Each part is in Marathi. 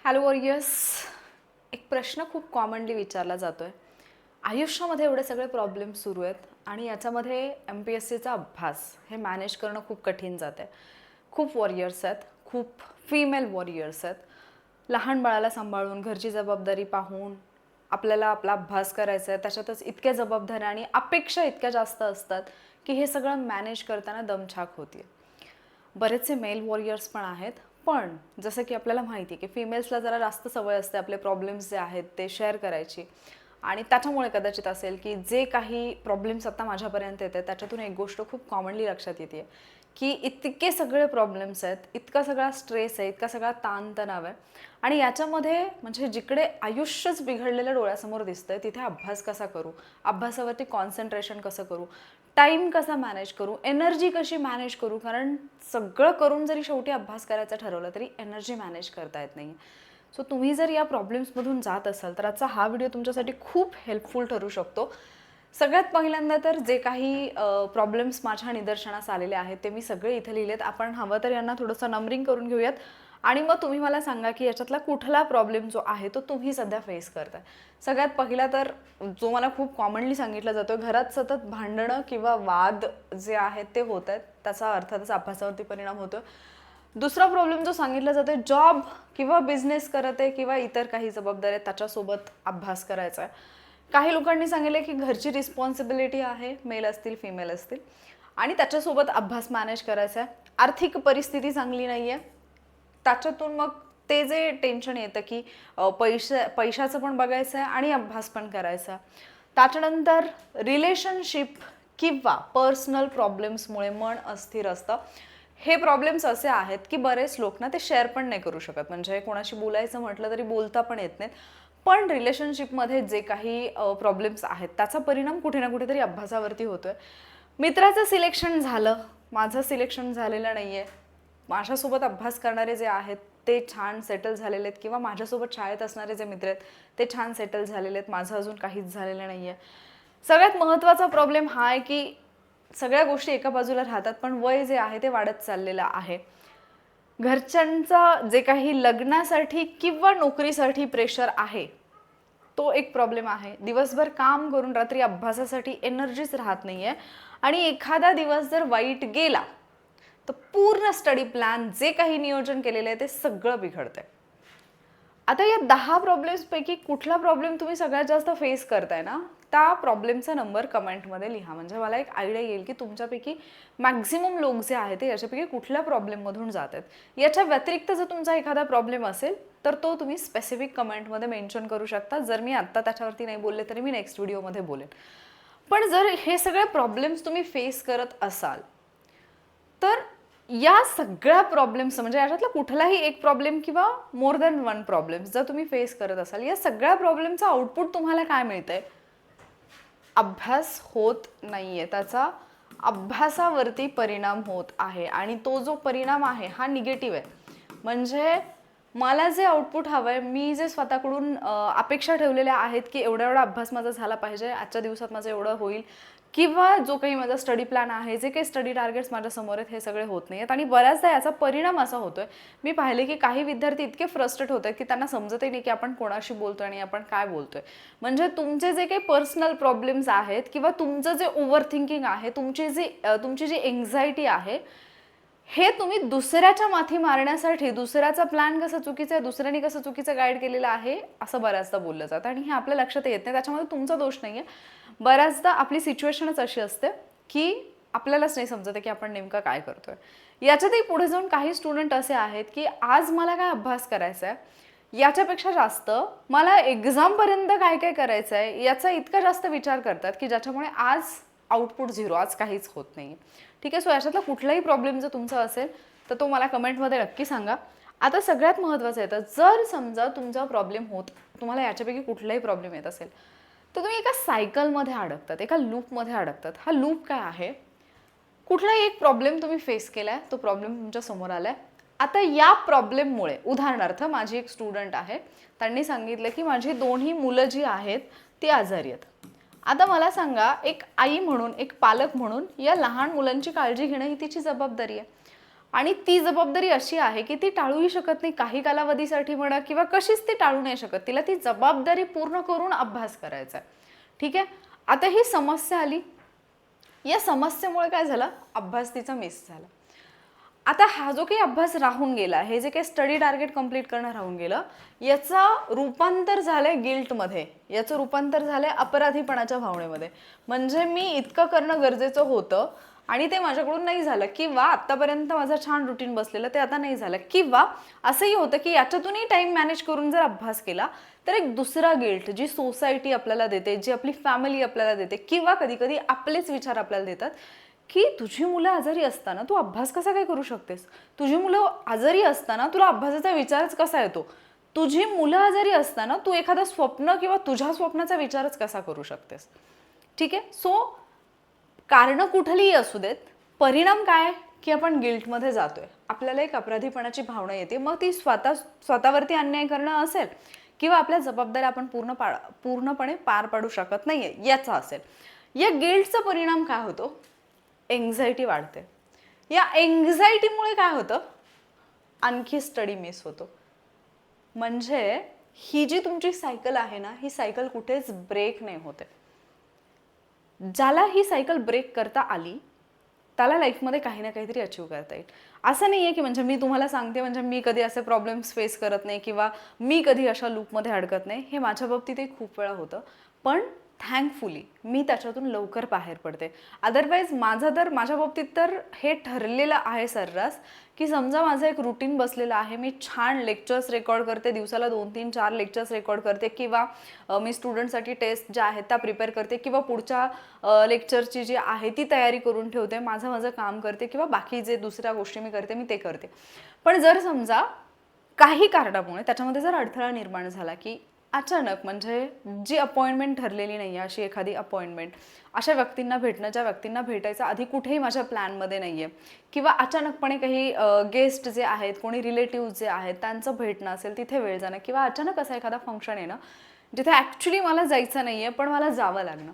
Hello warriors. एक प्रश्न खूप कॉमनली विचारला जातोय. आयुष्यामध्ये एवढे सगळे प्रॉब्लेम सुरू आहेत आणि याच्यामध्ये MPSCचा अभ्यास हे मॅनेज करणं खूप कठीण जातं आहे. खूप वॉरियर्स आहेत, खूप फिमेल वॉरियर्स आहेत. लहान बाळाला सांभाळून, घरची जबाबदारी पाहून आपल्याला आपला अभ्यास करायचा आहे. त्याच्यातच इतक्या जबाबदाऱ्या आणि अपेक्षा इतक्या जास्त असतात की हे सगळं मॅनेज करताना दमछाक होते. बरेचसे मेल वॉरियर्स पण आहेत, पण जसं की आपल्याला माहिती आहे की फिमेल्सला जरा जास्त सवय असते आपले प्रॉब्लेम्स जे आहेत ते शेअर करायची. आणि त्याच्यामुळे कदाचित असेल की जे काही प्रॉब्लेम्स आता माझ्यापर्यंत येते त्याच्यातून एक गोष्ट खूप कॉमनली लक्षात येते की इतके सगळे प्रॉब्लेम्स आहेत, इतका सगळा स्ट्रेस आहे, इतका सगळा ताणतणाव आहे. आणि याच्यामध्ये म्हणजे जिकडे आयुष्यच बिघडलेलं डोळ्यासमोर दिसतंय तिथे अभ्यास कसा करू, अभ्यासावरती कॉन्सन्ट्रेशन कसं करू, टाईम कसा मॅनेज करू, एनर्जी कशी मॅनेज करू. कारण सगळं करून जरी शेवटी अभ्यास करायचं ठरवलं तरी एनर्जी मॅनेज करता येत नाही. सो तुम्ही जर या प्रॉब्लेम्समधून जात असाल तर आजचा हा व्हिडिओ तुमच्यासाठी खूप हेल्पफुल ठरू शकतो. सगळ्यात पहिल्यांदा तर जे काही प्रॉब्लेम्स माझ्या निदर्शनास आलेले आहेत ते मी सगळे इथे लिहिलेत. आपण हवं तर यांना थोडंसं नंबरिंग करून घेऊयात आणि मग तुम्ही मला सांगा की याच्यातला कुठला प्रॉब्लेम जो आहे तो तुम्ही सध्या फेस करताय. सगळ्यात पहिला तर जो मला खूप कॉमनली सांगितलं जातं, घरात सतत भांडणं किंवा वाद जे आहेत ते होत आहेत, त्याचा अर्थातच अभ्यासावरती परिणाम होतो. दुसरा प्रॉब्लेम जो सांगितला जातो, जॉब किंवा बिझनेस करत आहे किंवा इतर काही जबाबदाऱ्या त्याच्यासोबत अभ्यास करायचा आहे. काही लोकांनी सांगितलं की घरची रिस्पॉन्सिबिलिटी आहे, मेल असतील फिमेल असतील, आणि त्याच्यासोबत अभ्यास मॅनेज करायचा आहे. आर्थिक परिस्थिती चांगली नाही आहे, त्याच्यातून मग ते जे टेन्शन येतं की पैशाचं पण बघायचं आहे आणि अभ्यास पण करायचा आहे. त्याच्यानंतर रिलेशनशिप किंवा पर्सनल प्रॉब्लेम्समुळे मन अस्थिर असतं. हे प्रॉब्लेम्स असे आहेत की बरेच लोक ना ते शेअर पण नाही करू शकत, म्हणजे कोणाशी बोलायचं म्हटलं तरी बोलता पण येत नाहीत. पण रिलेशनशिपमध्ये जे काही प्रॉब्लेम्स आहेत त्याचा परिणाम कुठे ना कुठेतरी अभ्यासावरती होतोय. मित्राचं सिलेक्शन झालं, माझं सिलेक्शन झालेलं नाही आहे. माझ्यासोबत अभ्यास करणारे जे आहेत ते छान सेटल झालेले आहेत किंवा माझ्यासोबत शाळेत असणारे जे मित्र आहेत ते छान सेटल झालेले आहेत, माझं अजून काहीच झालेलं नाही आहे. सगळ्यात महत्त्वाचा प्रॉब्लेम हा आहे की सगळ्या गोष्टी एका बाजूला राहतात पण वय जे आहे ते वाढत चाललेलं आहे. घरच्यांचा जे काही लग्नासाठी किंवा नोकरीसाठी प्रेशर आहे तो एक प्रॉब्लेम आहे. दिवसभर काम करून रात्री अभ्यासासाठी एनर्जीच राहत नाहीये आणि एखादा दिवस जर वाईट गेला तर पूर्ण स्टडी प्लॅन जे काही नियोजन केलेलं आहे ते सगळं बिघडतंय. आता या 10 प्रॉब्लेम्सपैकी कुठला प्रॉब्लेम तुम्ही सगळ्यात जास्त फेस करताय ना, त्या प्रॉब्लेमचा नंबर कमेंटमध्ये लिहा, म्हणजे मला एक आयडिया येईल की तुमच्यापैकी मॅक्झिमम लोक जे आहेत ते याच्यापैकी कुठल्या प्रॉब्लेममधून जात आहेत. याच्या व्यतिरिक्त जर तुमचा एखादा प्रॉब्लेम असेल तर तो तुम्ही स्पेसिफिक कमेंटमध्ये मेन्शन करू शकता. जर मी आत्ता त्याच्यावरती नाही बोलले तरी मी नेक्स्ट व्हिडिओमध्ये बोलेन. पण जर हे सगळे प्रॉब्लेम्स तुम्ही फेस करत असाल तर या सगळ्या प्रॉब्लेम्स म्हणजे याच्यातला कुठलाही एक प्रॉब्लेम किंवा मोर दॅन वन प्रॉब्लेम्स जर तुम्ही फेस करत असाल, या सगळ्या प्रॉब्लेमचा आउटपुट तुम्हाला काय मिळतंय? अभ्यास होत नाहीये, त्याचा अभ्यासावरती परिणाम होत आहे आणि तो जो परिणाम आहे हा निगेटिव्ह आहे. म्हणजे मला जे आउटपुट हवं आहे, मी जे स्वतःकडून अपेक्षा ठेवलेल्या आहेत की एवढा एवढा अभ्यास माझा झाला पाहिजे, आजच्या दिवसात माझं एवढं होईल, किंवा जो काही माझा स्टडी प्लॅन आहे, जे काही स्टडी टार्गेट्स माझ्या समोर आहेत हे सगळे होत नाही आहेत. आणि बऱ्याचदा याचा परिणाम असा होतोय, मी पाहिले की काही विद्यार्थी इतके फ्रस्ट्रेट होत आहेत की त्यांना समजतही नाही की आपण कोणाशी बोलतोय आणि आपण काय बोलतोय. म्हणजे तुमचे जे काही पर्सनल प्रॉब्लेम्स आहेत किंवा तुमचं जे ओव्हर थिंकिंग आहे, तुमची जी एन्झायटी आहे, हे तुम्ही दुसऱ्याच्या माथी मारण्यासाठी, दुसऱ्याचा प्लॅन कसा चुकीचा आहे, दुसऱ्याने कसं चुकीचं गाईड केलेलं आहे असं बऱ्याचदा बोललं जातं आणि हे आपल्या लक्षात येत नाही. त्याच्यामध्ये तुमचा दोष नाही आहे. बऱ्याचदा आपली सिच्युएशनच अशी असते की आपल्यालाच नाही समजत की आपण नेमकं काय करतोय. याच्यातही पुढे जाऊन काही स्टुडंट असे आहेत की आज मला काय अभ्यास करायचा आहे याच्यापेक्षा जास्त मला एक्झामपर्यंत काय काय करायचं आहे याचा इतका जास्त विचार करतात की ज्याच्यामुळे आज आउटपुट झिरो, आज काहीच होत नाही. ठीक आहे. सो याच्यातला कुठलाही प्रॉब्लेम जर तुमचा असेल तर तो मला कमेंटमध्ये नक्की सांगा. आता सगळ्यात महत्त्वाचं येतं, जर समजा तुमचा प्रॉब्लेम तुम्हाला याच्यापैकी कुठलाही प्रॉब्लेम येत असेल तर तुम्ही एका सायकलमध्ये अडकतात, एका लूपमध्ये अडकतात. हा लूप काय आहे? कुठलाही एक प्रॉब्लेम तुम्ही फेस केलाय, तो प्रॉब्लेम तुमच्या समोर आलाय. आता या प्रॉब्लेममुळे, उदाहरणार्थ माझी एक स्टुडंट आहे, त्यांनी सांगितलं की माझी दोन्ही मुलं जी आहेत ती आजारी आहेत. आता मला सांगा, एक आई म्हणून, एक पालक म्हणून या लहान मुलांची काळजी घेणं ही तिची जबाबदारी आहे. आणि ती जबाबदारी अशी आहे की ती टाळूही शकत नाही काही कालावधीसाठी म्हणा, किंवा कशीच ती टाळू नाही शकत. तिला ती जबाबदारी पूर्ण करून अभ्यास करायचा आहे. ठीक आहे. आता ही समस्या आली, या समस्येमुळे काय झालं, अभ्यास तिचा मिस झाला. आता हा जो काही अभ्यास राहून गेला, हे जे काही स्टडी टार्गेट कंप्लीट करणं राहून गेलं, याचं रूपांतर झालंय गिल्टमध्ये, याचं रूपांतर झालंय अपराधीपणाच्या भावनेमध्ये. म्हणजे मी इतकं करणं गरजेचं होतं आणि ते माझ्याकडून नाही झालं, किंवा आतापर्यंत माझं छान रुटीन बसलेलं ते आता नाही झालं, किंवा असंही होतं की याच्यातूनही टाइम मॅनेज करून जर अभ्यास केला तर एक दुसरा गिल्ट जी सोसायटी आपल्याला देते, जी आपली फॅमिली आपल्याला देते, किंवा कधी कधी आपलेच विचार आपल्याला देतात की तुझी मुलं आजारी असताना तू अभ्यास कसा काय करू शकतेस, तुझी मुलं आजारी असताना तुला अभ्यासाचा विचारच कसा येतो, तुझी मुलं आजारी असताना तू एखादं स्वप्न किंवा तुझ्या स्वप्नाचा विचारच कसा करू शकतेस. ठीक आहे. सो कारणं कुठलीही असू देत, परिणाम काय की आपण गिल्टमध्ये जातोय, आपल्याला एक अपराधीपणाची भावना येते. मग ती स्वतःवरती अन्याय करणं असेल, किंवा आपल्या जबाबदाऱ्या आपण पूर्णपणे पार पाडू शकत नाहीये याचा असेल. या गिल्टचा परिणाम काय होतो, एन्झायटी वाढते. या एन्झायटीमुळे काय होतं, आणखी स्टडी मिस होतो. म्हणजे ही जी तुमची सायकल आहे ना, ही सायकल कुठेच ब्रेक नाही होते. ज्याला ही सायकल ब्रेक करता आली त्याला लाईफमध्ये काही ना काहीतरी अचीव करता येईल. असं नाही आहे की म्हणजे मी तुम्हाला सांगते म्हणजे मी कधी असे प्रॉब्लेम्स फेस करत नाही, किंवा मी कधी अशा लूपमध्ये अडकत नाही. हे माझ्या बाबतीतही खूप वेळा होतं, पण थँकफुली मी त्याच्यातून लवकर बाहेर पडते. अदरवाईज माझ्या बाबतीत तर हे ठरलेलं आहे सर्रास, की समजा माझं एक रुटीन बसलेलं आहे, मी छान लेक्चर्स रेकॉर्ड करते, दिवसाला 2-3-4 लेक्चर्स रेकॉर्ड करते, किंवा मी स्टुडंटसाठी टेस्ट ज्या आहेत त्या प्रिपेअर करते, किंवा पुढच्या लेक्चरची जी आहे ती तयारी करून ठेवते, माझं काम करते, किंवा बाकी जे दुसऱ्या गोष्टी मी करते मी ते करते. पण जर समजा काही कारणामुळे त्याच्यामध्ये जर अडथळा निर्माण झाला, की अचानक म्हणजे जी अपॉइंटमेंट ठरलेली नाही आहे, अशी एखादी अपॉइंटमेंट, अशा व्यक्तींना भेटणं ज्या व्यक्तींना भेटायचं आधी कुठेही माझ्या प्लॅनमध्ये नाही आहे, किंवा अचानकपणे काही गेस्ट जे आहेत, कोणी रिलेटिव्ह जे आहेत त्यांचं भेटणं असेल, तिथे वेळ जाणं, किंवा अचानक असा एखादा फंक्शन येणं जिथे ॲक्च्युली मला जायचं नाही आहे पण मला जावं लागणं,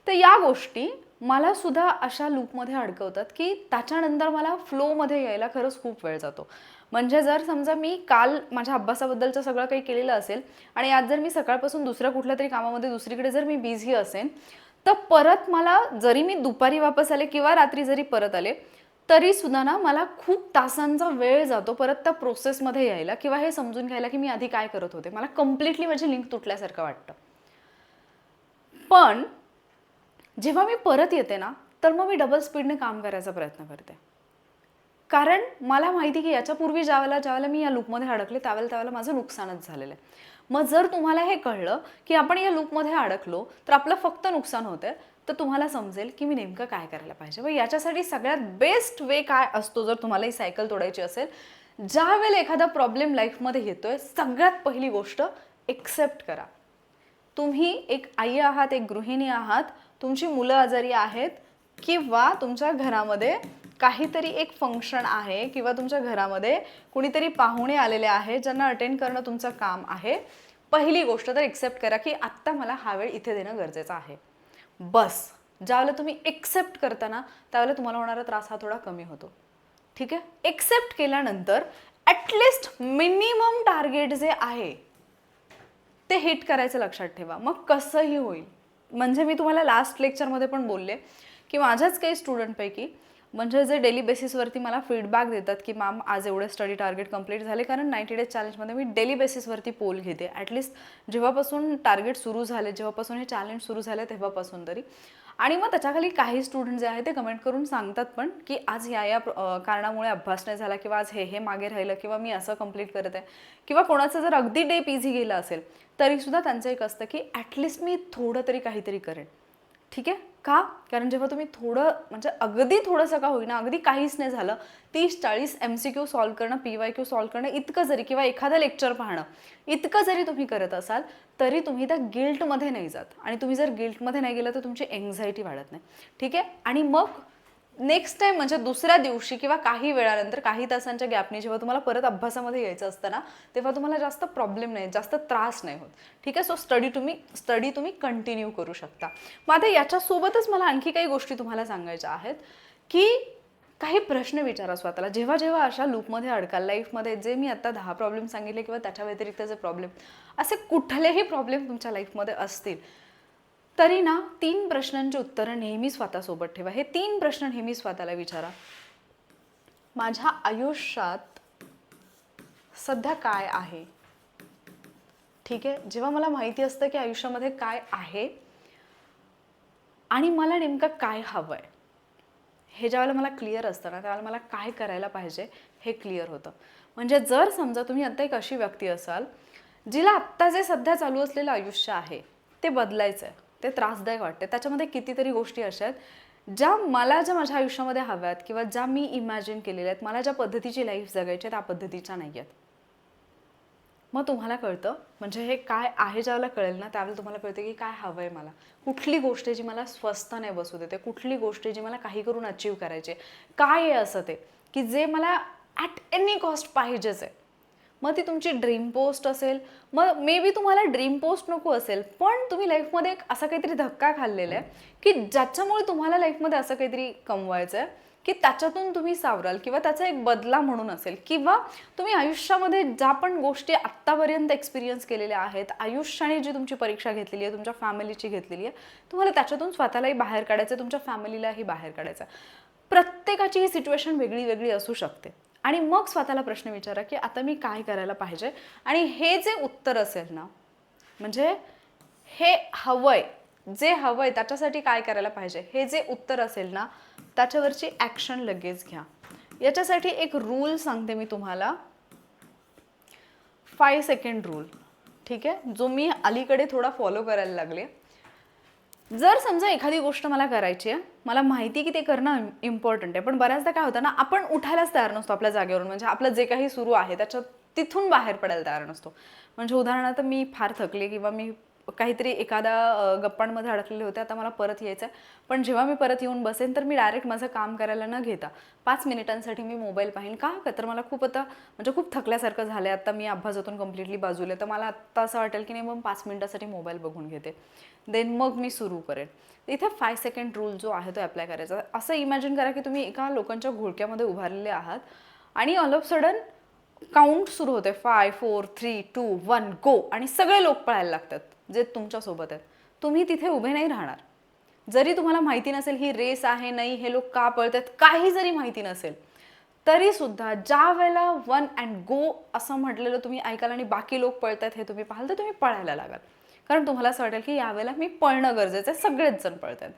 तर या गोष्टी मला सुद्धा अशा लूपमध्ये अडकवतात की त्याच्यानंतर मला फ्लोमध्ये यायला खरंच खूप वेळ जातो. म्हणजे जर समजा मी काल माझ्या अभ्यासाबद्दलचं सगळं काही केलेलं असेल आणि आज जर मी सकाळपासून दुसऱ्या कुठल्या तरी कामामध्ये दुसरीकडे जर मी बिझी असेन, तर परत मला जरी मी दुपारी वापस आले किंवा रात्री जरी परत आले तरी सुद्धा ना मला खूप तासांचा वेळ जातो परत त्या प्रोसेसमध्ये यायला, किंवा हे समजून घ्यायला की मी आधी काय करत होते. मला कम्प्लिटली माझी लिंक तुटल्यासारखं वाटतं. पण जेव्हा मी परत येते ना तर मग मी डबल स्पीडने काम करायचा प्रयत्न करते, कारण मला माहिती की याच्यापूर्वी ज्यावेळेला मी या लूपमध्ये अडकले त्यावेळेला माझं नुकसानच झालेलं आहे. मग जर तुम्हाला हे कळलं की आपण या लूपमध्ये अडकलो तर आपलं फक्त नुकसान होतंय, तर तुम्हाला समजेल की मी नेमकं काय करायला पाहिजे. मग याच्यासाठी सगळ्यात बेस्ट वे काय असतो, जर तुम्हाला ही सायकल तोडायची असेल, ज्या वेळेला एखादा प्रॉब्लेम लाईफमध्ये येतोय, सगळ्यात पहिली गोष्ट एक्सेप्ट करा. तुम्ही एक आई आहात, एक गृहिणी आहात, तुमची मुलं आजारी आहेत, किंवा तुमच्या घरामध्ये काहीतरी एक फंक्शन आहे, किंवा तुमच्या घरामध्ये कुणीतरी पाहुणे आलेले आहेत ज्यांना अटेंड करणं तुमचं काम आहे. पहिली गोष्ट तर एक्सेप्ट करा की आत्ता मला हा वेळ इथे देणं गरजेचं आहे. बस ज्यावेळेला तुम्ही एक्सेप्ट करता ना त्यावेळेला तुम्हाला होणारा त्रास हा थोडा कमी होतो. ठीक आहे. एक्सेप्ट केल्यानंतर ॲटलिस्ट मिनिमम टार्गेट जे आहे ते हिट करायचं लक्षात ठेवा. मग कसंही होईल. म्हणजे मी तुम्हाला लास्ट लेक्चरमध्ये पण बोलले की माझ्याच काही स्टुडंटपैकी म्हणजे जे डेली बेसिसवरती मला फीडबॅक देतात की मॅम आज एवढे स्टडी टार्गेट कंप्लीट झाले, कारण 90 डेज चॅलेंजमध्ये मी डेली बेसिसवरती पोल घेते. ॲटलिस्ट जेव्हापासून टार्गेट सुरू झाले, जेव्हापासून हे चॅलेंज सुरू झाले तेव्हापासून तरी. आणि मग त्याच्याखाली काही स्टुडंट जे आहे ते कमेंट करून सांगतात पण की आज या कारणामुळे अभ्यास नाही झाला, किंवा आज हे मागे राहिलं, किंवा मी असं कंप्लीट करत आहे, किंवा कोणाचं जर अगदी डे इझी गेलं असेल तरीसुद्धा त्यांचं एक असतं की ॲटलिस्ट मी थोडं तरी काहीतरी करेन. ठीक आहे. का? कारण जेव्हा तुम्ही थोडं म्हणजे अगदी थोडंसं का होईना, अगदी काहीच नाही झालं, 30-40 MCQ सॉल्व्ह करणं, PYQ सॉल्व्ह करणं इतकं जरी, किंवा एखादं लेक्चर पाहणं इतकं जरी तुम्ही करत असाल तरी तुम्ही त्या गिल्टमध्ये नाही जात. आणि तुम्ही जर गिल्टमध्ये नाही गेलं तर तुमची एन्झायटी वाढत नाही. ठीक आहे. आणि मग नेक्स्ट टाइम म्हणजे दुसऱ्या दिवशी किंवा काही वेळानंतर काही तासांच्या गॅपने जेव्हा तुम्हाला परत अभ्यासामध्ये यायचं असतं ना, तेव्हा तुम्हाला जास्त प्रॉब्लेम नाही, जास्त त्रास नाही होत. ठीक आहे. सो स्टडी तुम्ही कंटिन्यू करू शकता. मग आता याच्यासोबतच मला आणखी काही गोष्टी तुम्हाला सांगायच्या आहेत की काही प्रश्न विचारा स्वतःला. जेव्हा जेव्हा अशा लूपमध्ये अडकाल लाईफमध्ये, जे मी आता 10 प्रॉब्लेम सांगितले किंवा त्याच्या व्यतिरिक्तचे प्रॉब्लेम, असे कुठलेही प्रॉब्लेम तुमच्या लाईफमध्ये असतील, तरी ना 3 प्रश्नांची उत्तरं नेहमी स्वतःसोबत ठेवा. हे 3 प्रश्न नेहमी स्वतःला विचारा. माझ्या आयुष्यात सध्या काय आहे? ठीक आहे, जेव्हा मला माहिती असतं की आयुष्यामध्ये काय आहे आणि मला नेमकं काय हवं आहे, हे ज्यावेळेला मला क्लिअर असतं ना, त्यावेळेला मला काय करायला पाहिजे हे क्लिअर होतं. म्हणजे जर समजा तुम्ही आत्ता एक अशी व्यक्ती असाल जिला आत्ता जे सध्या चालू असलेलं आयुष्य आहे ते बदलायचं आहे, ते त्रासदायक वाटते, त्याच्यामध्ये कितीतरी गोष्टी अशा आहेत ज्या माझ्या आयुष्यामध्ये हव्यात किंवा ज्या मी इमॅजिन केलेल्या आहेत, मला ज्या पद्धतीची लाईफ जगायची आहे त्या पद्धतीच्या नाही आहेत. मग तुम्हाला कळतं, म्हणजे हे काय आहे ज्यावेळेला कळेल ना, त्यावेळेला तुम्हाला कळतं की काय हवं आहे मला, कुठली गोष्ट जी मला स्वस्थ नाही बसू देते, कुठली गोष्ट जी मला काही करून अचीव करायची आहे, काय आहे असं ते की जे मला ॲट एनी कॉस्ट पाहिजेच आहे. मग ती तुमची ड्रीम पोस्ट असेल, मग मे बी तुम्हाला ड्रीम पोस्ट नको असेल, पण तुम्ही लाईफमध्ये एक असा काहीतरी धक्का खाल्लेला आहे की ज्याच्यामुळे तुम्हाला लाईफमध्ये असं काहीतरी कमवायचं आहे की त्याच्यातून तुम्ही सावराल, किंवा त्याचा एक बदला म्हणून असेल, किंवा तुम्ही आयुष्यामध्ये ज्या पण गोष्टी आत्तापर्यंत एक्सपिरियन्स केलेल्या आहेत, आयुष्याने जी तुमची परीक्षा घेतलेली आहे, तुमच्या फॅमिलीची घेतलेली आहे, तुम्हाला त्याच्यातून स्वतःलाही बाहेर काढायचं आहे, तुमच्या फॅमिलीलाही बाहेर काढायचं आहे. प्रत्येकाची ही सिच्युएशन वेगळी वेगळी असू शकते. आणि मग स्वतःला प्रश्न विचारा की आता मी काय करायला पाहिजे. आणि हे जे उत्तर असेल ना, म्हणजे हे हवंय, जे हवंय त्याच्यासाठी काय करायला पाहिजे, हे जे उत्तर असेल ना, त्याच्यावरची ॲक्शन लगेच घ्या. याच्यासाठी एक रूल सांगते मी तुम्हाला, 5 सेकंड रूल. ठीक आहे, जो मी अलीकडे थोडा फॉलो करायला लागले. जर समजा एखादी गोष्ट मला करायची आहे, मला माहिती की ते करणं इम्पॉर्टंट आहे, पण बऱ्याचदा काय होतं ना, आपण उठायलाच तयार नसतो आपल्या जागेवरून, म्हणजे आपलं जे काही सुरू आहे त्याच्यात तिथून बाहेर पडायला तयार नसतो. म्हणजे उदाहरणार्थ मी फार थकले किंवा मी काहीतरी एखाद्या गप्पांमध्ये अडकलेले होते, आता मला परत यायचं आहे, पण जेव्हा मी परत येऊन बसेन तर मी डायरेक्ट माझं काम करायला न घेता 5 मिनिटांसाठी मी मोबाईल पाहीन. का तर मला खूप आता म्हणजे खूप थकल्यासारखं झालं आहे, आता मी अभ्यासातून कम्प्लिटली बाजूला आहे, तर मला आत्ता असं वाटेल की नाही, मग 5 मिनिटासाठी मोबाईल बघून घेते, देन मग मी सुरू करेन. इथे 5 सेकंड रूल जो आहे तो अप्लाय करायचा. असं इमॅजिन करा की तुम्ही एका लोकांच्या घोळक्यामध्ये उभारलेले आहात आणि ऑल ऑफ सडन काउंट सुरू होते, 5 4 3 2 1 गो, आणि सगळे लोक पळायला लागतात जे तुमच्यासोबत आहेत. तुम्ही तिथे उभे नाही राहणार. जरी तुम्हाला माहिती नसेल ही रेस आहे, नाही हे लोक का पळतात, काही जरी माहिती नसेल तरी सुद्धा ज्या वेळेला 1 अँड गो असं म्हटलेलं तुम्ही ऐकाल आणि बाकी लोक पळतात हे तुम्ही पाहाल, तर तुम्ही पळायला लागाल. कारण तुम्हाला असं वाटेल की यावेळेला मी पळणं गरजेचं आहे, सगळेच जण पळतात.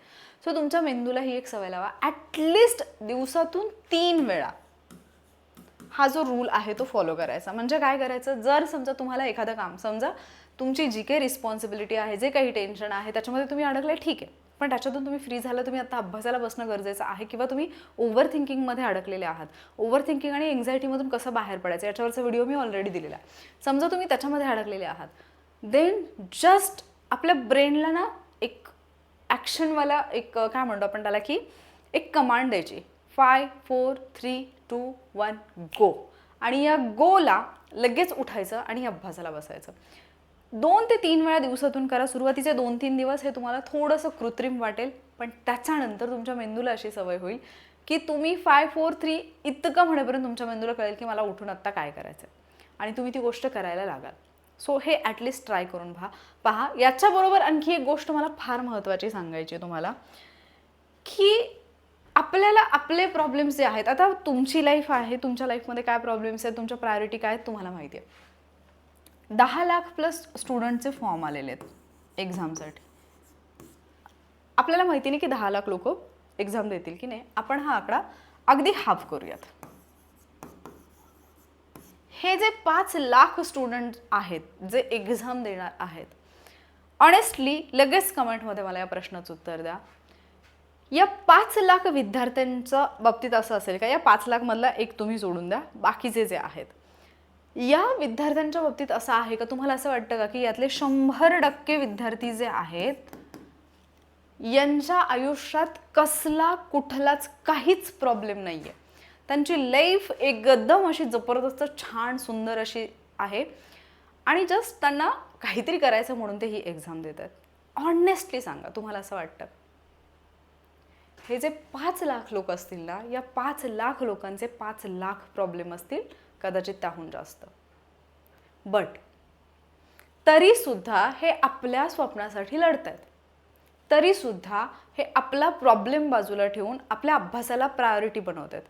सो तुमच्या मेंदूला ही एक सवय लावा, ॲटलिस्ट दिवसातून 3 वेळा हा जो रूल आहे तो फॉलो करायचा. म्हणजे काय करायचं, जर समजा तुम्हाला एखादं काम, समजा तुमची जी काही रिस्पॉन्सिबिलिटी आहे, जे काही टेन्शन आहे त्याच्यामध्ये तुम्ही अडकले, ठीक आहे, पण त्याच्यातून तुम्ही फ्री झालं, तुम्ही आता अभ्यासाला बसणं गरजेचं आहे, किंवा तुम्ही ओव्हर थिंकिंगमध्ये अडकलेले आहात. ओव्हर थिंकिंग आणि एन्झायटीमधून कसं बाहेर पडायचं याच्यावरचा व्हिडिओ मी ऑलरेडी दिलेला आहे. समजा तुम्ही त्याच्यामध्ये अडकलेले आहात, देन जस्ट आपल्या ब्रेनला ना एक ॲक्शनवाला एक काय म्हणतो आपण त्याला, की एक कमांड द्यायची, 5 4 3 2 1 गो, आणि या गोला लगेच उठायचं आणि अभ्यासाला बसायचं. 2 ते 3 वेळा दिवसातून करा. सुरुवातीचे 2-3 दिवस हे तुम्हाला थोडंसं कृत्रिम वाटेल, पण त्याच्यानंतर तुमच्या मेंदूला अशी सवय होईल की तुम्ही 5 4 3 इतकं म्हणेपर्यंत तुमच्या मेंदूला कळेल की मला उठून आत्ता काय करायचं आहे, आणि तुम्ही ती गोष्ट करायला लागाल. सो हे ॲटलिस्ट ट्राय करून पहा. याच्याबरोबर आणखी एक गोष्ट मला फार महत्त्वाची सांगायची आहे तुम्हाला, की आपल्याला आपले प्रॉब्लेम्स जे आहेत, आता तुमची लाईफ आहे, तुमच्या लाईफमध्ये काय प्रॉब्लेम्स आहेत, तुमच्या प्रायोरिटी काय आहेत तुम्हाला माहिती आहे. 10 लाख प्लस स्टुडंटचे फॉर्म आलेले आहेत एक्झामसाठी. आपल्याला माहिती नाही की 10 लाख लोक एक्झाम देतील की नाही. आपण हा आकडा अगदी हाफ करूयात. हे जे 5 लाख स्टुडंट आहेत जे एक्झाम देणार आहेत, ऑनेस्टली लगेच कमेंटमध्ये मला या प्रश्नाचं उत्तर द्या. या 5 लाख विद्यार्थ्यांच्या बाबतीत असं असेल का, या 5 लाख मधला एक तुम्ही सोडून द्या, बाकीचे जे आहेत, या विद्यार्थ्यांच्या बाबतीत असं आहे का, तुम्हाला असं वाटतं का की यातले 100% विद्यार्थी जे आहेत यांच्या आयुष्यात कसला कुठलाच काहीच प्रॉब्लेम नाही आहे, त्यांची लाईफ एकदम अशी जबरदस्त छान सुंदर अशी आहे, आणि जस्ट त्यांना काहीतरी करायचं म्हणून ते ही एक्झाम देत आहेत? ऑनेस्टली सांगा, तुम्हाला असं वाटतं? हे जे 5 लाख लोक असतील ना, या 5 लाख लोकांचे 5 लाख प्रॉब्लेम असतील, कदाचित त्याहून जास्त. बट तरी सुद्धा हे आपल्या स्वप्नासाठी लढतायत. तरी सुद्धा हे आपला प्रॉब्लेम बाजूला ठेवून आपल्या अभ्यासाला प्रायोरिटी बनवतात.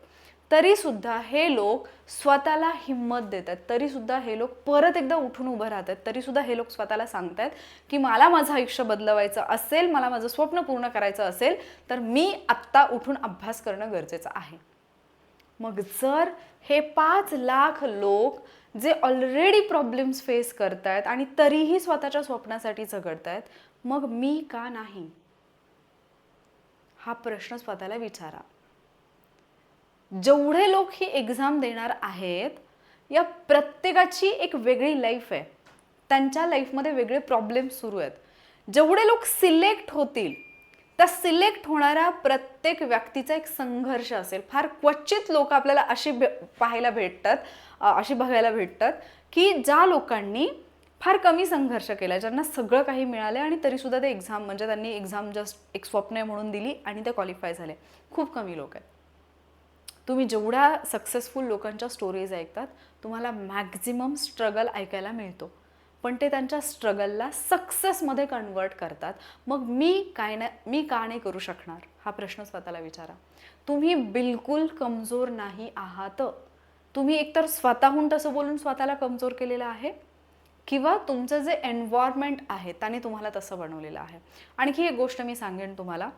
तरी सुद्धा हे लोक स्वतःला हिंमत देतात. तरी सुद्धा हे लोक परत एकदा उठून उभं राहतात. तरी सुद्धा हे लोक स्वतःला सांगतात की मला माझं आयुष्य बदलवायचं असेल, मला माझं स्वप्न पूर्ण करायचं असेल, तर मी आत्ता उठून अभ्यास करणं गरजेचं आहे. मग जर हे 5 लाख लोक जे ऑलरेडी प्रॉब्लेम्स फेस करतायत आणि तरीही स्वतःच्या स्वप्नासाठी झगडतायत, मग मी का नाही? हा प्रश्न स्वतःला विचारा. जेवढे लोक ही एक्झाम देणार आहेत, या प्रत्येकाची एक वेगळी लाईफ आहे. त्यांच्या लाईफमध्ये वेगळे प्रॉब्लेम्स सुरू आहेत. जेवढे लोक सिलेक्ट होतील, त्या सिलेक्ट होणाऱ्या प्रत्येक व्यक्तीचा एक संघर्ष असेल. फार क्वचित लोक आपल्याला अशी बघायला भेटतात की ज्या लोकांनी फार कमी संघर्ष केला, ज्यांना सगळं काही मिळालं आणि तरीसुद्धा ते एक्झाम, म्हणजे त्यांनी एक्झाम जस्ट एक स्वप्न आहे म्हणून दिली आणि ते क्वालिफाय झाले. खूप कमी लोक आहेत. तुम्ही जेवढ्या सक्सेसफुल लोकांच्या स्टोरीज ऐकतात, तुम्हाला मॅक्झिमम स्ट्रगल ऐकायला मिळतो, पण ते त्यांच्या स्ट्रगलला सक्सेसमध्ये कन्वर्ट करतात. मग मी का नाही करू शकणार? हा प्रश्न स्वतःला विचारा. तुम्ही बिलकुल कमजोर नाही आहात. तुम्ही एकतर स्वतःहून तसं बोलून स्वतःला कमजोर केलेलं आहे, किंवा तुमचं जे एन्व्हायरमेंट आहे त्याने तुम्हाला तसं बनवलेलं आहे. आणखी एक गोष्ट मी सांगेन तुम्हाला,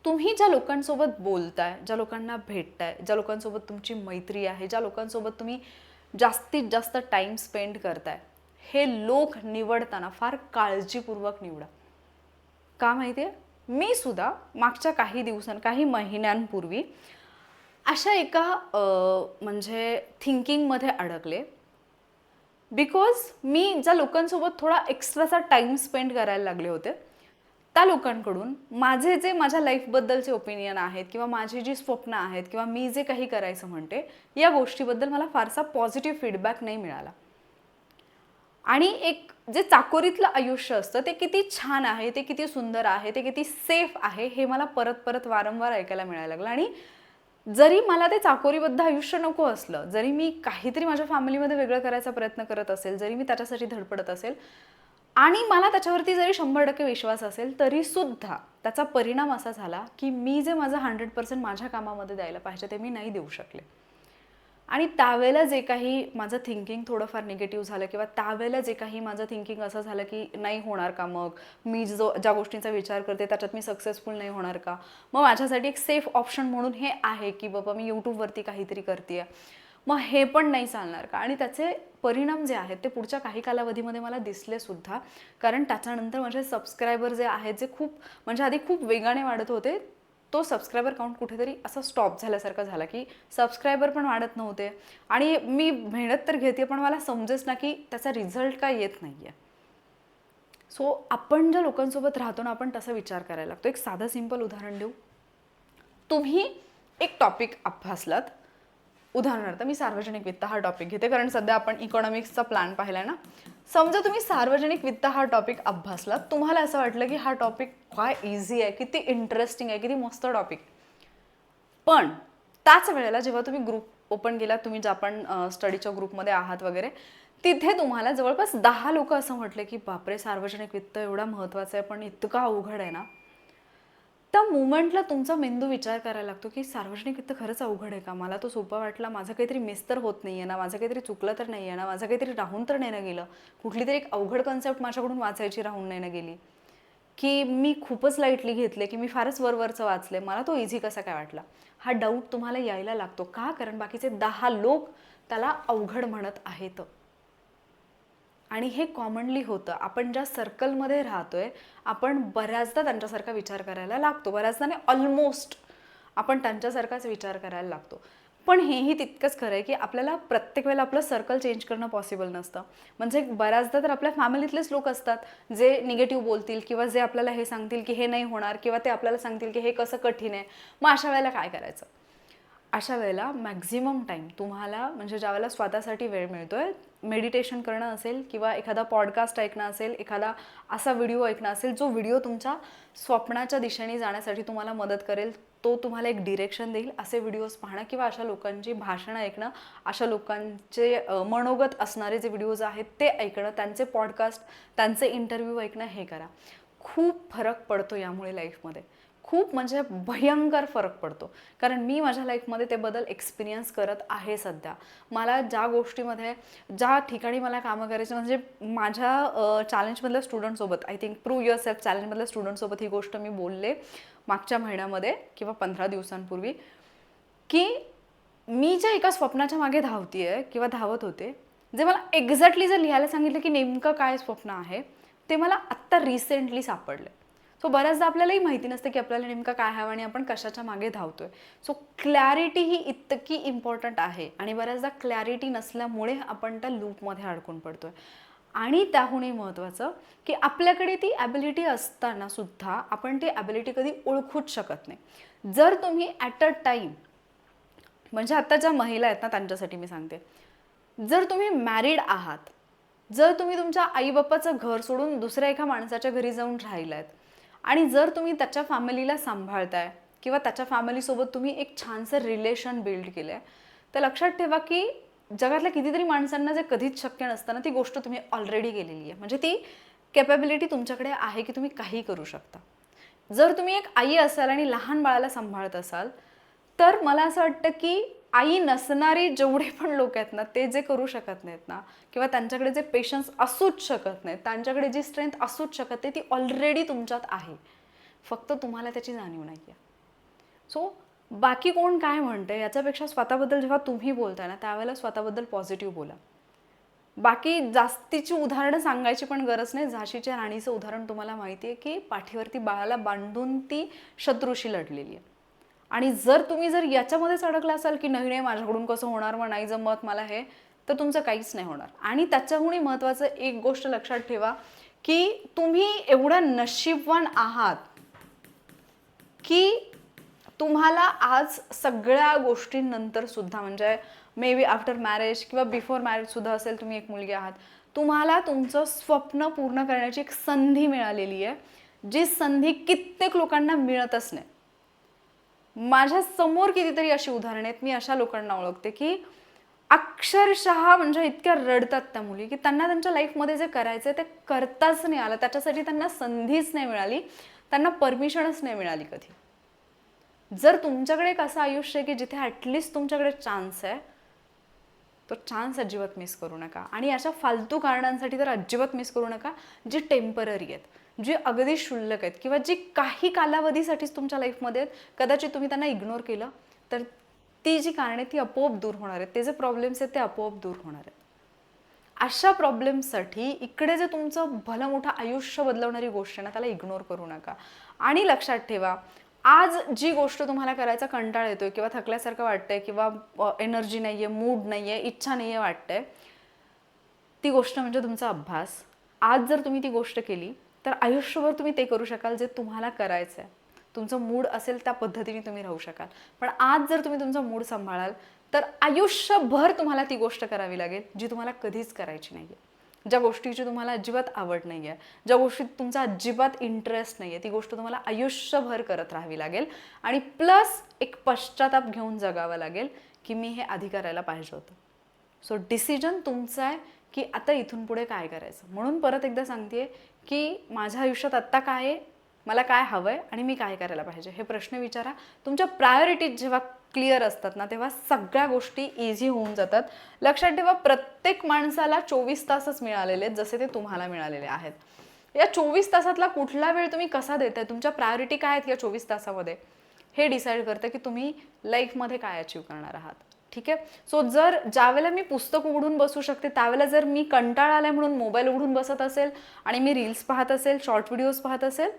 तुम्ही ज्या लोकांसोबत बोलताय, ज्या लोकांना भेटताय, ज्या लोकांसोबत तुमची मैत्री आहे, ज्या लोकांसोबत तुम्ही जास्तीत जास्त टाईम स्पेंड करताय, हे लोक निवडताना फार काळजीपूर्वक निवडा. का माहिती आहे? मी सुद्धा मागच्या काही महिन्यांपूर्वी अशा एका म्हणजे थिंकिंगमध्ये अडकले. बिकॉज मी ज्या लोकांसोबत थोडा एक्स्ट्राचा टाईम स्पेंड करायला लागले होते, त्या लोकांकडून माझ्या लाईफबद्दलचे ओपिनियन आहेत, किंवा माझी जी स्वप्न आहेत, किंवा मी जे काही करायचं म्हणते, या गोष्टीबद्दल मला फारसा पॉझिटिव्ह फीडबॅक नाही मिळाला. आणि एक जे चाकोरीतलं आयुष्य असतं ते किती छान आहे, ते किती सुंदर आहे, ते किती सेफ आहे, हे मला परत परत वारंवार ऐकायला मिळायला लागलं. आणि जरी मला ते चाकोरीबद्ध आयुष्य नको असलं, जरी मी काहीतरी माझ्या फॅमिलीमध्ये वेगळं करायचा प्रयत्न करत असेल, जरी मी त्याच्यासाठी धडपडत असेल आणि मला त्याच्यावरती जरी 100% विश्वास असेल, तरी सुद्धा त्याचा परिणाम असा झाला की मी जे माझं 100% माझ्या कामामध्ये द्यायला पाहिजे ते मी नाही देऊ शकले. आणि त्यावेळेला जे काही माझं थिंकिंग थोडंफार निगेटिव्ह झालं, किंवा त्यावेळेला जे काही माझं थिंकिंग असं झालं की नाही होणार का, मग मी ज्या गोष्टींचा विचार करते त्याच्यात मी सक्सेसफुल नाही होणार का, मग माझ्यासाठी एक सेफ ऑप्शन म्हणून हे आहे की बाबा मी यूट्यूबवरती काहीतरी करते, मग हे पण नाही चालणार का. आणि त्याचे परिणाम जे आहेत ते पुढच्या काही कालावधीमध्ये मला दिसले सुद्धा. कारण त्याच्यानंतर माझे सबस्क्रायबर जे आहेत, जे म्हणजे आधी खूप वेगाने वाढत होते, तो सबस्क्रायबर काउंट कुठेतरी असा स्टॉप झाल्यासारखा झाला की सबस्क्रायबर पण वाढत नव्हते. आणि मी मेहनत तर घेते, पण मला समजेच ना की त्याचा रिझल्ट काय येत नाही आहे. सो आपण ज्या लोकांसोबत राहतो ना, आपण तसा विचार करायला लागतो. एक साधं सिंपल उदाहरण देऊ. तुम्ही एक टॉपिक अभ्यासलात, उदाहरणार्थ मी सार्वजनिक वित्त हा टॉपिक घेते, कारण सध्या आपण इकॉनॉमिक्सचा प्लॅन पाहिलाय ना. समजा तुम्ही सार्वजनिक वित्त हा टॉपिक अभ्यासलात, तुम्हाला असं वाटलं की हा टॉपिक काय इझी आहे, किती इंटरेस्टिंग आहे, किती मस्त टॉपिक. पण त्याच वेळेला जेव्हा तुम्ही ग्रुप ओपन केला, तुम्ही ज्या पण स्टडीच्या ग्रुपमध्ये आहात वगैरे, तिथे तुम्हाला जवळपास 10 लोक असं म्हटले की बापरे, सार्वजनिक वित्त एवढा महत्त्वाचा आहे, पण इतका अवघड आहे ना. त्या मुमेंटला तुमचा मेंदू विचार करायला लागतो की सार्वजनिक वित्त खरंच अवघड आहे का, मला तो सोपा वाटला, माझं काहीतरी मिस तर होत नाही आहे ना, माझं काहीतरी चुकलं तर नाही आहे ना, माझं काहीतरी राहून तर नाही ना गेलं, कुठली तरी एक अवघड कन्सेप्ट माझ्याकडून वाचायची राहून नाही ना गेली, की मी खूपच लाईटली घेतले, की मी फारच वरवरचं वाचले, मला तो इझी कसा काय वाटला. हा डाऊट तुम्हाला यायला लागतो. का? कारण बाकीचे 10 लोक त्याला अवघड म्हणत आहेत. आणि हे कॉमनली होतं. आपण ज्या सर्कलमध्ये राहतोय, आपण बऱ्याचदा त्यांच्यासारखा विचार करायला लागतो. बऱ्याचदा नाही, ऑलमोस्ट आपण त्यांच्यासारखाच विचार करायला लागतो. पण हेही तितकंच खरं आहे की आपल्याला प्रत्येक वेळेला आपलं सर्कल चेंज करणं पॉसिबल नसतं. म्हणजे बऱ्याचदा तर आपल्या फॅमिलीतलेच लोक असतात जे निगेटिव्ह बोलतील, किंवा जे आपल्याला हे सांगतील की हे नाही होणार, किंवा ते आपल्याला सांगतील की हे कसं कठीण आहे. मग अशा वेळेला काय करायचं? अशा वेळेला मॅक्झिमम टाईम तुम्हाला, म्हणजे ज्यावेळेला स्वतःसाठी वेळ मिळतोय, मेडिटेशन करणं असेल किंवा एखादा पॉडकास्ट ऐकणं असेल, एखादा असा व्हिडिओ ऐकणं असेल जो व्हिडिओ तुमच्या स्वप्नाच्या दिशेने जाण्यासाठी तुम्हाला मदत करेल, तो तुम्हाला एक डिरेक्शन देईल, असे व्हिडिओज पाहणं किंवा अशा लोकांची भाषणं ऐकणं, अशा लोकांचे मनोगत असणारे जे व्हिडिओज आहेत ते ऐकणं, त्यांचे पॉडकास्ट, त्यांचे इंटरव्ह्यू ऐकणं, हे करा. खूप फरक पडतो यामुळे लाईफमध्ये, खूप म्हणजे भयंकर फरक पडतो. कारण मी माझ्या लाईफमध्ये ते बदल एक्सपिरियन्स करत आहे सध्या. मला ज्या गोष्टीमध्ये, ज्या ठिकाणी मला कामं करायची, म्हणजे माझ्या चॅलेंजमधल्या स्टुडंटसोबत, I think prove yourself चॅलेंजमधल्या स्टुडंटसोबत ही गोष्ट मी बोलले मागच्या महिन्यामध्ये किंवा 15 दिवसांपूर्वी, की मी ज्या एका स्वप्नाच्या मागे धावतीये किंवा धावत होते, जे मला एक्झॅक्टली जर लिहायला सांगितलं की नेमकं काय स्वप्न आहे, ते मला आत्ता रिसेंटली सापडलं. सो बऱ्याचदा आपल्यालाही माहिती नसते की आपल्याला नेमकं काय हवं आणि आपण कशाच्या मागे धावतोय. सो क्लॅरिटी ही इतकी इम्पॉर्टंट आहे आणि बऱ्याचदा क्लॅरिटी नसल्यामुळे आपण त्या लूपमध्ये अडकून पडतोय. आणि त्याहूनही महत्त्वाचं की आपल्याकडे ती ॲबिलिटी असताना सुद्धा आपण ती ॲबिलिटी कधी ओळखूच शकत नाही. जर तुम्ही ॲट अ टाईम, म्हणजे आता ज्या महिला आहेत ना त्यांच्यासाठी मी सांगते, जर तुम्ही मॅरिड आहात, जर तुम्ही तुमच्या आईबापाचं घर सोडून दुसऱ्या एका माणसाच्या घरी जाऊन राहिलात आणि जर तुम्ही त्याच्या फॅमिलीला सांभाळताय किंवा त्याच्या फॅमिलीसोबत तुम्ही एक छानसं रिलेशन बिल्ड केलं आहे, तर लक्षात ठेवा की जगातल्या कितीतरी माणसांना जे कधीच शक्य नसताना ती गोष्ट तुम्ही ऑलरेडी केलेली आहे. म्हणजे ती कॅपेबिलिटी तुमच्याकडे आहे की तुम्ही काही करू शकता. जर तुम्ही एक आई असाल आणि लहान बाळाला सांभाळत असाल, तर मला असं वाटतं की आई नसणारी जेवढे पण लोक आहेत ना, ते जे करू शकत नाहीत ना, किंवा त्यांच्याकडे जे पेशन्स असूच शकत नाहीत, त्यांच्याकडे जी स्ट्रेंथ असूच शकत नाही, ती ऑलरेडी तुमच्यात आहे, फक्त तुम्हाला त्याची जाणीव नाही आहे. सो बाकी कोण काय म्हणते याच्यापेक्षा स्वतःबद्दल जेव्हा तुम्ही बोलताय ना, त्यावेळेला स्वतःबद्दल पॉझिटिव्ह बोला. बाकी जास्तीची उदाहरणं सांगायची पण गरज नाही. झाशीच्या राणीचं उदाहरण तुम्हाला माहिती आहे की पाठीवरती बाळाला बांधून ती शत्रूशी लढलेली आहे. आणि जर याच्यामध्येच अडकला असाल की नाही माझ्याकडून कसं होणार, मग नाही जमत मला हे, तर तुमचं काहीच नाही होणार. आणि त्याच्याहूनही महत्त्वाचं एक गोष्ट लक्षात ठेवा की तुम्ही एवढा नशीबवान आहात की तुम्हाला आज सगळ्या गोष्टींनंतर सुद्धा, म्हणजे मे बी आफ्टर मॅरेज किंवा बिफोर मॅरेज सुद्धा असेल, तुम्ही एक मुलगी आहात, तुम्हाला तुमचं स्वप्न पूर्ण करण्याची एक संधी मिळालेली आहे, जी संधी कित्येक लोकांना मिळतच नाही. माझ्या समोर कितीतरी अशी उदाहरणं आहेत, मी अशा लोकांना ओळखते की अक्षरशः म्हणजे इतक्या रडतात त्या मुली की त्यांना त्यांच्या लाईफमध्ये जे करायचं ते करताच नाही आलं, त्याच्यासाठी त्यांना संधीच नाही मिळाली, त्यांना परमिशनच नाही मिळाली कधी. जर तुमच्याकडे एक असं आयुष्य आहे की जिथे ॲटलिस्ट तुमच्याकडे चान्स आहे, तो चान्स अजिबात मिस करू नका. आणि अशा फालतू कारणांसाठी तर अजिबात मिस करू नका, जी टेम्पररी आहेत, जी अगदी क्षुल्लक आहेत किंवा जी काही कालावधीसाठीच तुमच्या लाईफमध्ये आहेत. कदाचित तुम्ही त्यांना इग्नोर केलं तर ती जी कारणे ती आपोआप दूर होणार आहेत, ते जे प्रॉब्लेम्स आहेत ते आपोआप दूर होणार आहेत. अशा प्रॉब्लेम्ससाठी इकडे जे तुमचं भलं मोठं आयुष्य बदलवणारी गोष्ट आहे ना, त्याला इग्नोर करू नका. आणि लक्षात ठेवा, आज जी गोष्ट तुम्हाला करायचा कंटाळा येतोय किंवा थकल्यासारखं वाटतंय किंवा एनर्जी नाहीये, मूड नाहीये, इच्छा नाहीये वाटतंय, ती गोष्ट म्हणजे तुमचा अभ्यास. आज जर तुम्ही ती गोष्ट केली तर आयुष्यभर तुम्ही ते करू शकाल जे तुम्हाला करायचं आहे. तुमचं मूड असेल त्या पद्धतीने तुम्ही राहू शकाल. पण आज जर तुम्ही तुमचा मूड सांभाळाल तर आयुष्यभर तुम्हाला ती गोष्ट करावी लागेल जी तुम्हाला कधीच करायची नाहीये, ज्या गोष्टीची तुम्हाला अजिबात आवड नाही आहे, ज्या गोष्टीत तुमचा अजिबात इंटरेस्ट नाही आहे, ती गोष्ट तुम्हाला आयुष्यभर करत राहावी लागेल. आणि प्लस एक पश्चाताप घेऊन जगावं लागेल की मी हे आधी करायला पाहिजे होतं. सो डिसिजन तुमचा आहे की आता इथून पुढे काय करायचं. म्हणून परत एकदा सांगते की माझ्या आयुष्यात आत्ता काय आहे, मला काय हवं आहे आणि मी काय करायला पाहिजे, हे प्रश्न विचारा. तुमच्या प्रायोरिटीज जेव्हा क्लिअर असतात ना, तेव्हा सगळ्या गोष्टी इझी होऊन जातात. लक्षात ठेवा, प्रत्येक माणसाला 24 तासच मिळालेले आहेत जसे ते तुम्हाला मिळालेले आहेत. या 24 तासातला कुठला वेळ तुम्ही कसा देताय, तुमच्या प्रायोरिटी काय आहेत या 24 तासामध्ये, हे डिसाईड करतं की तुम्ही लाईफमध्ये काय अचीव्ह करणार आहात. ठीक आहे. सो जर ज्यावेळेला मी पुस्तक उघडून बसू शकते त्यावेळेला जर मी कंटाळा आलाय म्हणून मोबाईल उघडून बसत असेल आणि मी रील्स पाहत असेल, शॉर्ट व्हिडिओज पाहत असेल,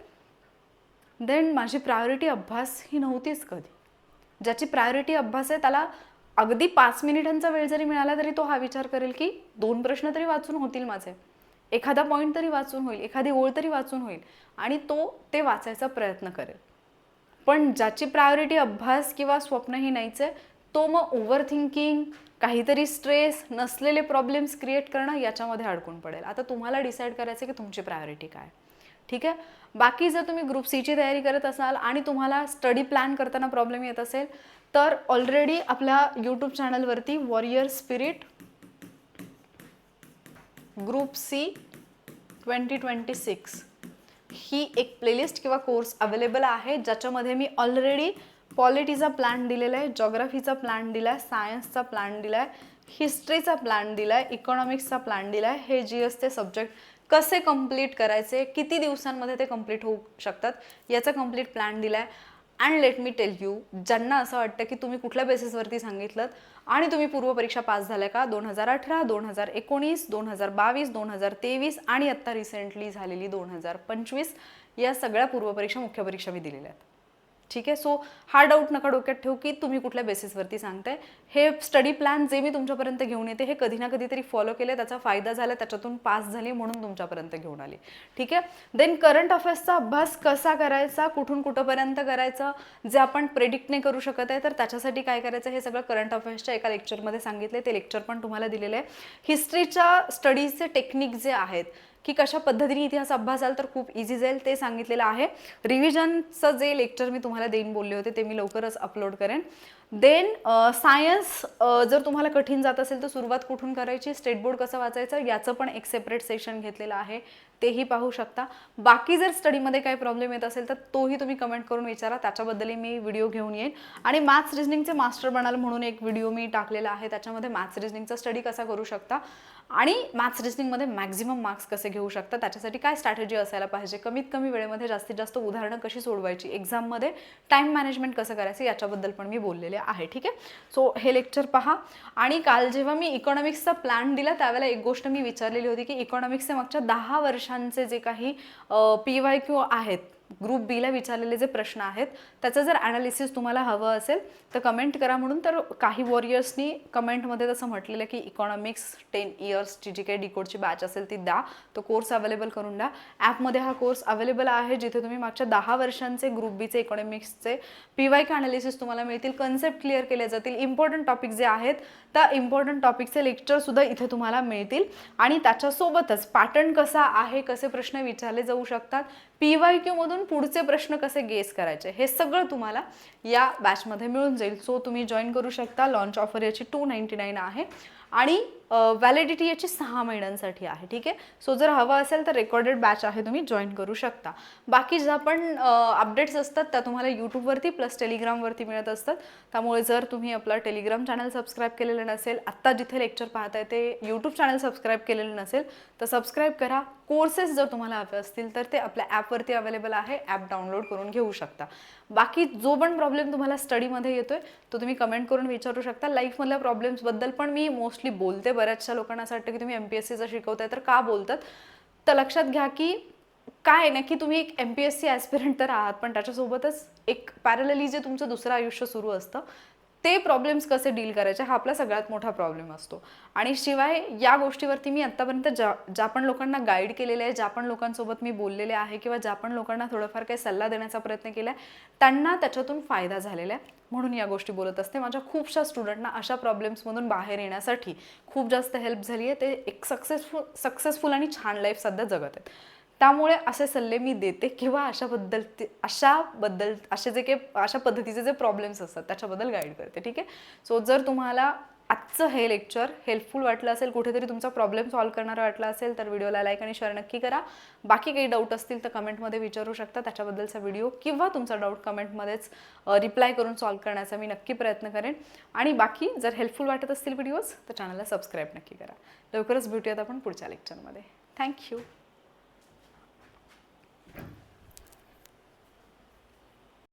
देन माझी प्रायोरिटी अभ्यास ही नव्हतीच कधी. ज्याची प्रायोरिटी अभ्यास आहे त्याला अगदी 5 मिनिटांचा वेळ जरी मिळाला तरी तो हा विचार करेल की 2 प्रश्न तरी वाचून होतील माझे, एखादा पॉईंट तरी वाचून होईल, एखादी ओळ तरी वाचून होईल, आणि तो ते वाचायचा प्रयत्न करेल. पण ज्याची प्रायोरिटी अभ्यास किंवा स्वप्न ही नाहीच आहे, तो मग ओव्हर थिंकिंग, काहीतरी स्ट्रेस, नसलेले प्रॉब्लेम्स क्रिएट करणं याच्यामध्ये अडकून पडेल. आता तुम्हाला डिसाईड करायचं की तुमची प्रायोरिटी काय. ठीक आहे. बाकी जर तुम्ही ग्रुप सीची तयारी करत असाल आणि तुम्हाला स्टडी प्लॅन करताना प्रॉब्लेम येत असेल तर ऑलरेडी आपल्या यूट्यूब चॅनलवरती वॉरियर स्पिरिट ग्रुप सी 2026 ही एक प्लेलिस्ट किंवा कोर्स अवेलेबल आहे, ज्याच्यामध्ये मी ऑलरेडी पॉलिटीचा प्लॅन दिलेला आहे, जॉग्राफीचा प्लॅन दिला आहे, सायन्सचा प्लॅन दिला आहे, हिस्ट्रीचा प्लॅन दिला आहे, इकॉनॉमिक्सचा प्लॅन दिला आहे. हे GSचे सब्जेक्ट कसे कंप्लीट करायचे, किती दिवसांमध्ये ते कंप्लीट होऊ शकतात याचा कंप्लीट प्लॅन दिला आहे. And let me tell you, ज्यांना असं वाटतं की तुम्ही कुठल्या बेसिसवरती सांगितलं आणि तुम्ही पूर्वपरीक्षा पास झाल्या का, 2018, 2019, 2022, 2023 आणि आत्ता रिसेंटली झालेली 2025 या सगळ्या पूर्वपरीक्षा मुख्य परीक्षा मी दिलेल्या आहेत. ठीक आहे. सो हा डाऊट नका डोक्यात ठेवू की तुम्ही कुठल्या बेसिसवरती सांगताय. हे स्टडी प्लॅन जे मी तुमच्यापर्यंत घेऊन येते हे कधी ना कधीतरी फॉलो केले, त्याचा फायदा झाला, त्याच्यातून पास झाली म्हणून तुमच्यापर्यंत घेऊन आली. ठीक आहे. देन करंट अफेअर्सचा अभ्यास कसा करायचा, कुठून कुठंपर्यंत करायचा, जे आपण प्रेडिक्ट नाही करू शकत आहे तर त्याच्यासाठी काय करायचं हे सगळं करंट अफेअर्सच्या एका लेक्चरमध्ये सांगितले. ते लेक्चर पण तुम्हाला दिलेलं आहे. हिस्ट्रीच्या स्टडीजचे टेक्निक जे आहेत की कशा पद्धतीने इतिहास अभ्यासाल तर खूप इझी जाईल ते सांगितलेलं आहे. रिव्हिजनचं जे लेक्चर मी तुम्हाला देईन बोलले होते ते मी लवकरच अपलोड करेन. देन सायन्स जर तुम्हाला कठीण जात असेल तर सुरुवात कुठून करायची, स्टेट बोर्ड कसं वाचायचं याचं पण एक सेपरेट सेशन घेतलेलं आहे, तेही पाहू शकता. बाकी जर स्टडीमध्ये काही प्रॉब्लेम येत असेल तर तोही तुम्ही कमेंट करून विचारा, त्याच्याबद्दलही मी व्हिडिओ घेऊन येईन. आणि मॅथ्स रिजनिंगचे मास्टर बनाल म्हणून एक व्हिडिओ मी टाकलेला आहे, त्याच्यामध्ये मॅथ्स रिजनिंगचा स्टडी कसा करू शकता आणि मॅथ्स रिजनिंगमध्ये मॅक्झिमम मार्क्स कसे घेऊ शकता, त्याच्यासाठी काय स्ट्रॅटेजी असायला पाहिजे, कमीत कमी वेळेमध्ये जास्तीत जास्त उदाहरणं कशी सोडवायची, एक्झाममध्ये टाईम मॅनेजमेंट कसं करायचं याच्याबद्दल पण मी बोललेले आहे. ठीक आहे. सो हे लेक्चर पहा. आणि काल जेव्हा मी इकॉनॉमिक्सचा प्लॅन दिला त्यावेळेला एक गोष्ट मी विचारलेली होती की इकॉनॉमिक्सचे मागच्या 10 वर्षांचे जे काही PYQ आहेत, ग्रुप बीला विचारलेले जे प्रश्न आहेत त्याचं जर ॲनालिसिस तुम्हाला हवं असेल तर कमेंट करा म्हणून. तर काही वॉरियर्सनी कमेंटमध्ये तसं म्हटलेलं की इकॉनॉमिक्स 10 इयर्सची जी काही डिकोडची बॅच असेल ती द्या, तो कोर्स अवेलेबल करून द्या. ॲपमध्ये हा कोर्स अवेलेबल आहे जिथे तुम्ही मागच्या 10 वर्षांचे ग्रुप बीचे इकॉनॉमिक्सचे PYQ ॲनालिसिस तुम्हाला मिळतील, कन्सेप्ट क्लिअर केले जातील, इम्पॉर्टंट टॉपिक जे आहेत त्या इम्पॉर्टंट टॉपिकचे लेक्चरसुद्धा इथे तुम्हाला मिळतील. आणि त्याच्यासोबतच पॅटर्न कसा आहे, कसे प्रश्न विचारले जाऊ शकतात, PYQ मधून पुढचे प्रश्न कसे गेस करायचे हे सगळं तुम्हाला या बॅचमध्ये मिळून जाईल. सो तुम्ही जॉईन करू शकता. लॉन्च ऑफर याची 299 आहे आणि व्हॅलिडिटी याची 6 महिन्यांसाठी आहे. ठीक आहे. सो जर हवं असेल तर रेकॉर्डेड बॅच आहे, तुम्ही जॉईन करू शकता. बाकी ज्या पण अपडेट्स असतात त्या तुम्हाला यूट्यूबवरती प्लस टेलिग्रामवरती मिळत असतात. त्यामुळे जर तुम्ही आपला टेलिग्राम चॅनल सबस्क्राईब केलेलं नसेल, आत्ता जिथे लेक्चर पाहताय ते यूट्यूब चॅनल सबस्क्राईब केलेलं नसेल तर सबस्क्राईब करा. कोर्सेस जर तुम्हाला हवे असतील तर ते आपल्या ॲपवरती अवेलेबल आहे, ॲप डाउनलोड करून घेऊ शकता. बाकी जो पण प्रॉब्लेम तुम्हाला स्टडीमध्ये येतोय तो तुम्ही कमेंट करून विचारू शकता. लाईफमधल्या प्रॉब्लेम्सबद्दल पण मी मोस्टली बोलते. बऱ्याचशा लोकांना असं वाटतं की तुम्ही MPSCचं शिकवताय तर का बोलतात, तर लक्षात घ्या की काय ना की तुम्ही एक MPSC ॲस्पिरंट तर आहात पण त्याच्यासोबतच एक पॅरलली जे तुमचं दुसरं आयुष्य सुरू असतं ते प्रॉब्लेम्स कसे डील करायचे हा आपला सगळ्यात मोठा प्रॉब्लेम असतो. आणि शिवाय या गोष्टीवरती मी आत्तापर्यंत ज्या पण लोकांना गाईड केलेलं आहे, ज्या पण लोकांसोबत मी बोललेले आहे किंवा ज्या पण लोकांना थोडंफार काही सल्ला देण्याचा प्रयत्न केला आहे त्यांना त्याच्यातून फायदा झालेला आहे म्हणून या गोष्टी बोलत असते. माझ्या खूपशा स्टुडंटना अशा प्रॉब्लेम्समधून बाहेर येण्यासाठी खूप जास्त हेल्प झाली आहे. ते एक सक्सेसफुल आणि छान लाईफ सध्या जगत आहेत. त्यामुळे असे सल्ले मी देते किंवा अशा पद्धतीचे जे प्रॉब्लेम्स असतात त्याच्याबद्दल गाईड करते. ठीक आहे. सो जर तुम्हाला आजचं हे लेक्चर हेल्पफुल वाटलं असेल, कुठेतरी तुमचा प्रॉब्लेम सॉल्व्ह करणारा वाटला असेल तर व्हिडिओला लाईक आणि शेअर नक्की करा. बाकी काही डाऊट असतील तर कमेंटमध्ये विचारू शकता, त्याच्याबद्दलचा व्हिडिओ किंवा तुमचा डाऊट कमेंटमध्येच रिप्लाय करून सॉल्व्ह करण्याचा मी नक्की प्रयत्न करेन. आणि बाकी जर हेल्पफुल वाटत असतील व्हिडिओज तर चॅनलला सबस्क्राईब नक्की करा. लवकरच भेटूयात आपण पुढच्या लेक्चरमध्ये. थँक्यू.